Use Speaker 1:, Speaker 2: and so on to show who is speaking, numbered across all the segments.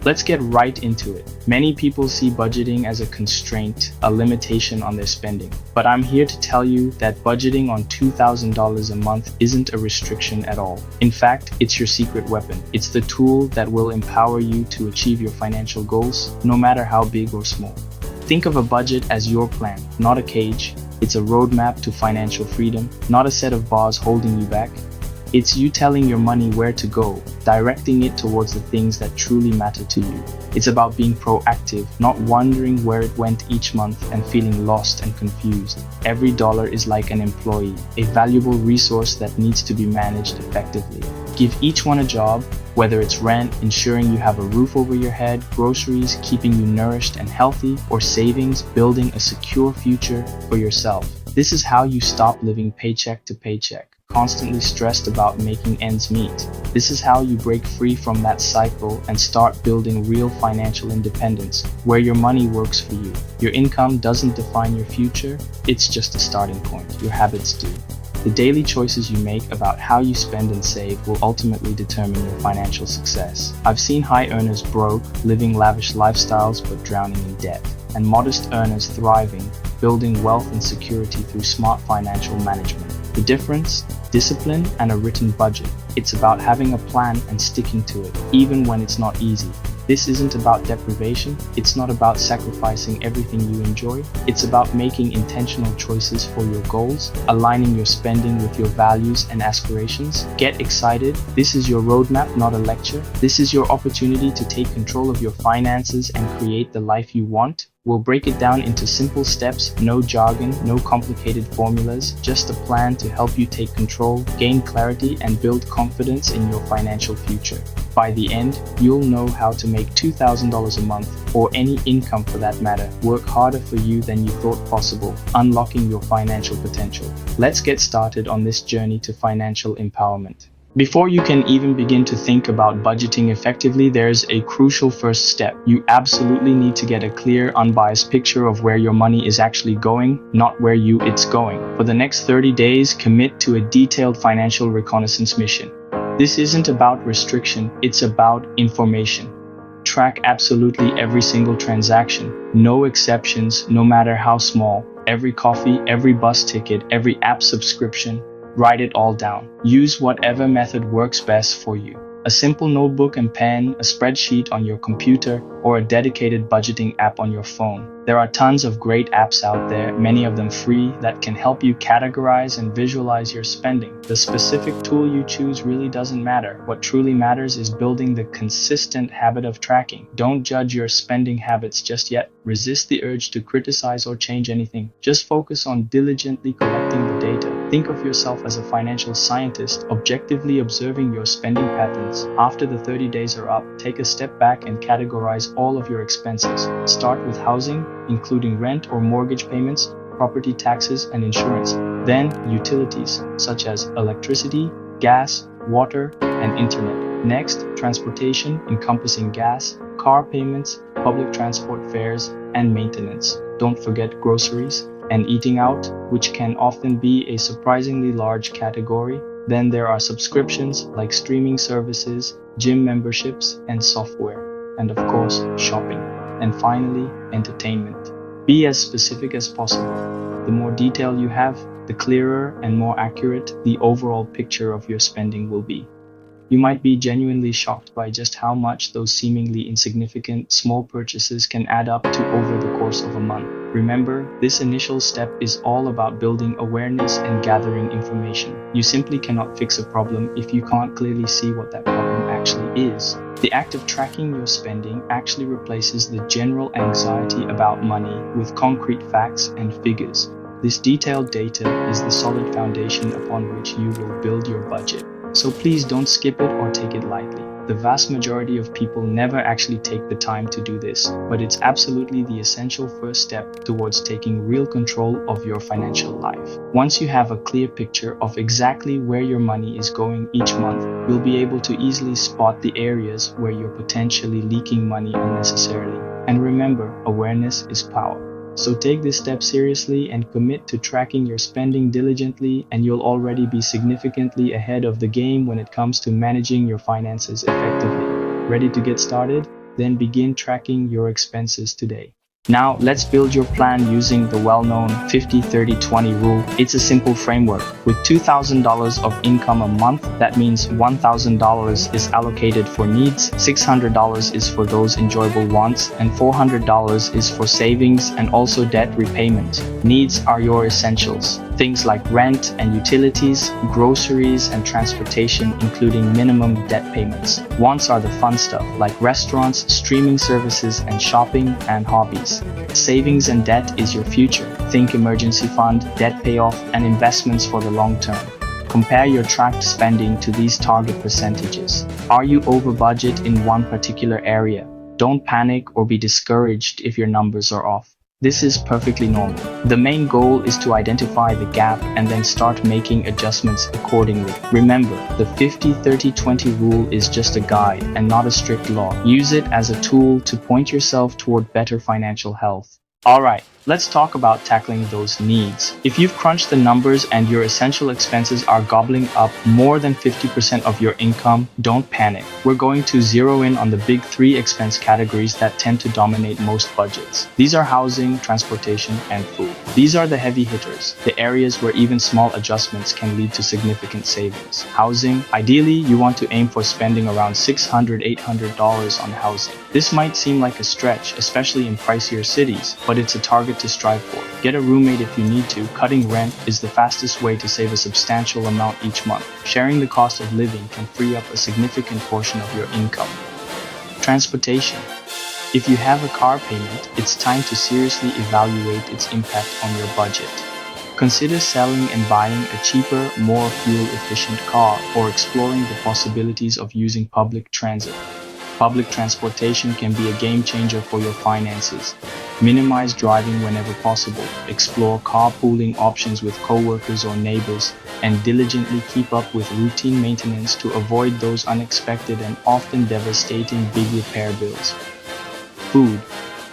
Speaker 1: Let's get right into it. Many people see budgeting as a constraint, a limitation on their spending. But I'm here to tell you that budgeting on $2,000 a month isn't a restriction at all. In fact, it's your secret weapon. It's the tool that will empower you to achieve your financial goals, no matter how big or small. Think of a budget as your plan, not a cage. It's a roadmap to financial freedom, not a set of bars holding you back. It's you telling your money where to go, directing it towards the things that truly matter to you. It's about being proactive, not wondering where it went each month and feeling lost and confused. Every dollar is like an employee, a valuable resource that needs to be managed effectively. Give each one a job, whether it's rent, ensuring you have a roof over your head, groceries, keeping you nourished and healthy, or savings, building a secure future for yourself. This is how you stop living paycheck to paycheck, constantly stressed about making ends meet. This is how you break free from that cycle and start building real financial independence, where your money works for you. Your income doesn't define your future, it's just a starting point. Your habits do. The daily choices you make about how you spend and save will ultimately determine your financial success. I've seen high earners broke, living lavish lifestyles but drowning in debt, and modest earners thriving, building wealth and security through smart financial management. The difference? Discipline and a written budget. It's about having a plan and sticking to it, even when it's not easy. This isn't about deprivation, it's not about sacrificing everything you enjoy, it's about making intentional choices for your goals, aligning your spending with your values and aspirations. Get excited, this is your roadmap, not a lecture. This is your opportunity to take control of your finances and create the life you want. We'll break it down into simple steps, no jargon, no complicated formulas, just a plan to help you take control, gain clarity, and build confidence in your financial future. By the end, you'll know how to make $2,000 a month, or any income for that matter, work harder for you than you thought possible, unlocking your financial potential. Let's get started on this journey to financial empowerment. Before you can even begin to think about budgeting effectively, there's a crucial first step. You absolutely need to get a clear, unbiased picture of where your money is actually going, not where it's going. For the next 30 days, commit to a detailed financial reconnaissance mission. This isn't about restriction, it's about information. Track absolutely every single transaction, no exceptions, no matter how small. Every coffee, every bus ticket, every app subscription. Write it all down. Use whatever method works best for you. A simple notebook and pen, a spreadsheet on your computer, or a dedicated budgeting app on your phone. There are tons of great apps out there, many of them free, that can help you categorize and visualize your spending. The specific tool you choose really doesn't matter. What truly matters is building the consistent habit of tracking. Don't judge your spending habits just yet. Resist the urge to criticize or change anything. Just focus on diligently collecting the data. Think of yourself as a financial scientist, objectively observing your spending patterns. After the 30 days are up, take a step back and categorize all of your expenses. Start with housing, including rent or mortgage payments, property taxes, and insurance. Then utilities, such as electricity, gas, water, and internet. Next, transportation, encompassing gas, car payments, public transport fares, and maintenance. Don't forget groceries and eating out, which can often be a surprisingly large category. Then there are subscriptions like streaming services, gym memberships, and software. And of course, shopping. And finally, entertainment. Be as specific as possible. The more detail you have, the clearer and more accurate the overall picture of your spending will be. You might be genuinely shocked by just how much those seemingly insignificant small purchases can add up to over the course of a month. Remember, this initial step is all about building awareness and gathering information. You simply cannot fix a problem if you can't clearly see what that problem actually is. The act of tracking your spending actually replaces the general anxiety about money with concrete facts and figures. This detailed data is the solid foundation upon which you will build your budget. So please don't skip it or take it lightly. The vast majority of people never actually take the time to do this, but it's absolutely the essential first step towards taking real control of your financial life. Once you have a clear picture of exactly where your money is going each month, you'll be able to easily spot the areas where you're potentially leaking money unnecessarily. And remember, awareness is power. So take this step seriously and commit to tracking your spending diligently, and you'll already be significantly ahead of the game when it comes to managing your finances effectively. Ready to get started? then begin tracking your expenses today. Now, let's build your plan using the well-known 50-30-20 rule. It's a simple framework. With $2,000 of income a month, that means $1,000 is allocated for needs, $600 is for those enjoyable wants, and $400 is for savings and also debt repayment. Needs are your essentials. Things like rent and utilities, groceries and transportation, including minimum debt payments. Wants are the fun stuff like restaurants, streaming services, and shopping and hobbies. Savings and debt is your future. Think emergency fund, debt payoff, and investments for the long term. Compare your tracked spending to these target percentages. Are you over budget in one particular area? Don't panic or be discouraged if your numbers are off. This is perfectly normal. The main goal is to identify the gap and then start making adjustments accordingly. Remember, the 50-30-20 rule is just a guide and not a strict law. Use it as a tool to point yourself toward better financial health. Alright, let's talk about tackling those needs. If you've crunched the numbers and your essential expenses are gobbling up more than 50% of your income, don't panic. We're going to zero in on the big three expense categories that tend to dominate most budgets. These are housing, transportation, and food. These are the heavy hitters, the areas where even small adjustments can lead to significant savings. Housing, ideally, you want to aim for spending around $600-800 on housing. This might seem like a stretch, especially in pricier cities, but it's a target to strive for. Get a roommate if you need to. Cutting rent is the fastest way to save a substantial amount each month. Sharing the cost of living can free up a significant portion of your income. Transportation. If you have a car payment, it's time to seriously evaluate its impact on your budget. Consider selling and buying a cheaper, more fuel-efficient car, or exploring the possibilities of using public transit. Public transportation can be a game changer for your finances. Minimize driving whenever possible. Explore carpooling options with coworkers or neighbors, and diligently keep up with routine maintenance to avoid those unexpected and often devastating big repair bills. Food.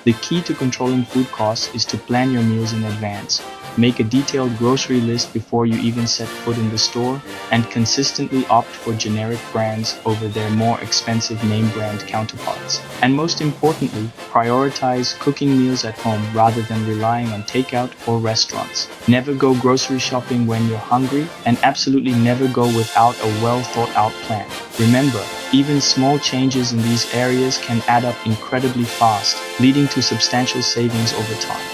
Speaker 1: The key to controlling food costs is to plan your meals in advance. Make a detailed grocery list before you even set foot in the store, and consistently opt for generic brands over their more expensive name brand counterparts. And most importantly, prioritize cooking meals at home rather than relying on takeout or restaurants. Never go grocery shopping when you're hungry, and absolutely never go without a well thought out plan. Remember, even small changes in these areas can add up incredibly fast, leading to substantial savings over time.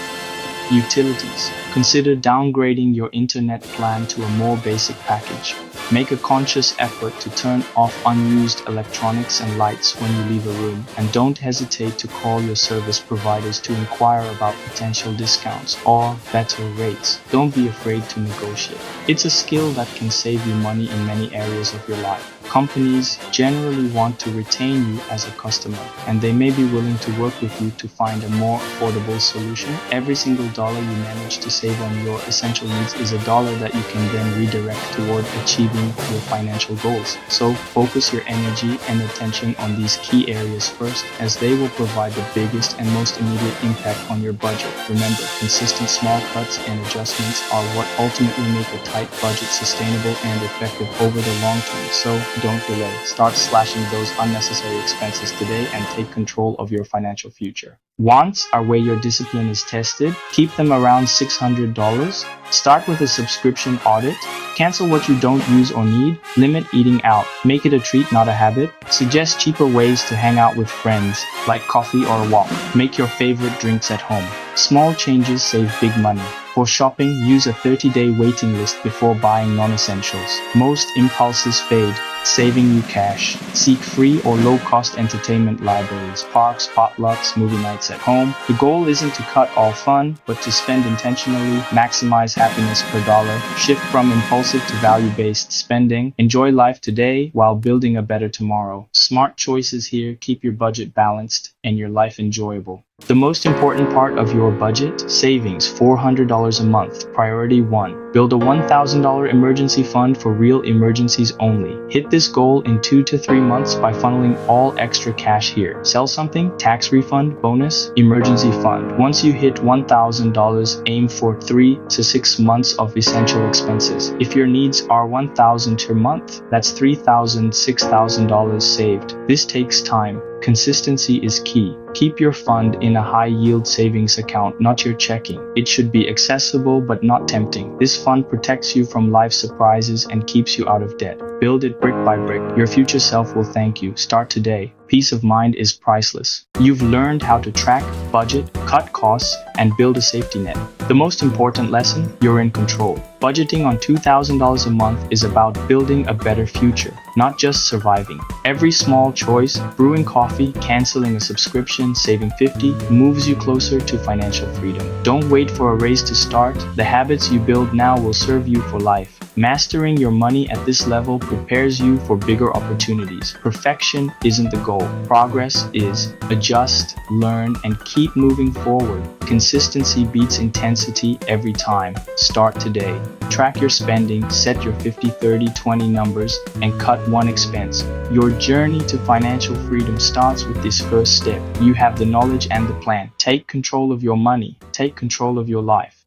Speaker 1: Utilities. Consider downgrading your internet plan to a more basic package. Make a conscious effort to turn off unused electronics and lights when you leave a room, and don't hesitate to call your service providers to inquire about potential discounts or better rates. Don't be afraid to negotiate. It's a skill that can save you money in many areas of your life. Companies generally want to retain you as a customer, and they may be willing to work with you to find a more affordable solution. Every single dollar you manage to save on your essential needs is a dollar that you can then redirect toward achieving your financial goals. So focus your energy and attention on these key areas first, as they will provide the biggest and most immediate impact on your budget. Remember, consistent small cuts and adjustments are what ultimately make a tight budget sustainable and effective over the long term. So don't delay. Start slashing those unnecessary expenses today and take control of your financial future. Wants are where your discipline is tested. Keep them around $600. Start with a subscription audit. Cancel what you don't use or need. Limit eating out. Make it a treat, not a habit. Suggest cheaper ways to hang out with friends, like coffee or a walk. Make your favorite drinks at home. Small changes save big money. For shopping, use a 30-day waiting list before buying non-essentials. Most impulses fade, saving you cash. Seek free or low-cost entertainment libraries, parks, potlucks, movie nights at home. The goal isn't to cut all fun, but to spend intentionally, maximize happiness per dollar, shift from impulsive to value-based spending, enjoy life today while building a better tomorrow. Smart choices here keep your budget balanced and your life enjoyable. The most important part of your budget, savings, $400 a month. Priority 1. Build a $1,000 emergency fund for real emergencies only. Hit this goal in 2 to 3 months by funneling all extra cash here. Sell something, tax refund, bonus, emergency fund. Once you hit $1,000, aim for 3 to 6 months of essential expenses. If your needs are $1,000 per month, that's $3,000, $6,000 saved. This takes time. Consistency is key. Keep your fund in a high-yield savings account, not your checking. It should be accessible but not tempting. This fund protects you from life surprises and keeps you out of debt. Build it brick by brick. Your future self will thank you. Start today. Peace of mind is priceless. You've learned how to track, budget, cut costs, and build a safety net. The most important lesson, you're in control. Budgeting on $2,000 a month is about building a better future, not just surviving. Every small choice, brewing coffee, canceling a subscription, saving $50, moves you closer to financial freedom. Don't wait for a race to start. The habits you build now will serve you for life. Mastering your money at this level prepares you for bigger opportunities. Perfection isn't the goal. Progress is. Adjust, learn, and keep moving forward. Consistency beats intensity every time. Start today. Track your spending, set your 50, 30, 20 numbers, and cut one expense. Your journey to financial freedom starts with this first step. You have the knowledge and the plan. Take control of your money. Take control of your life.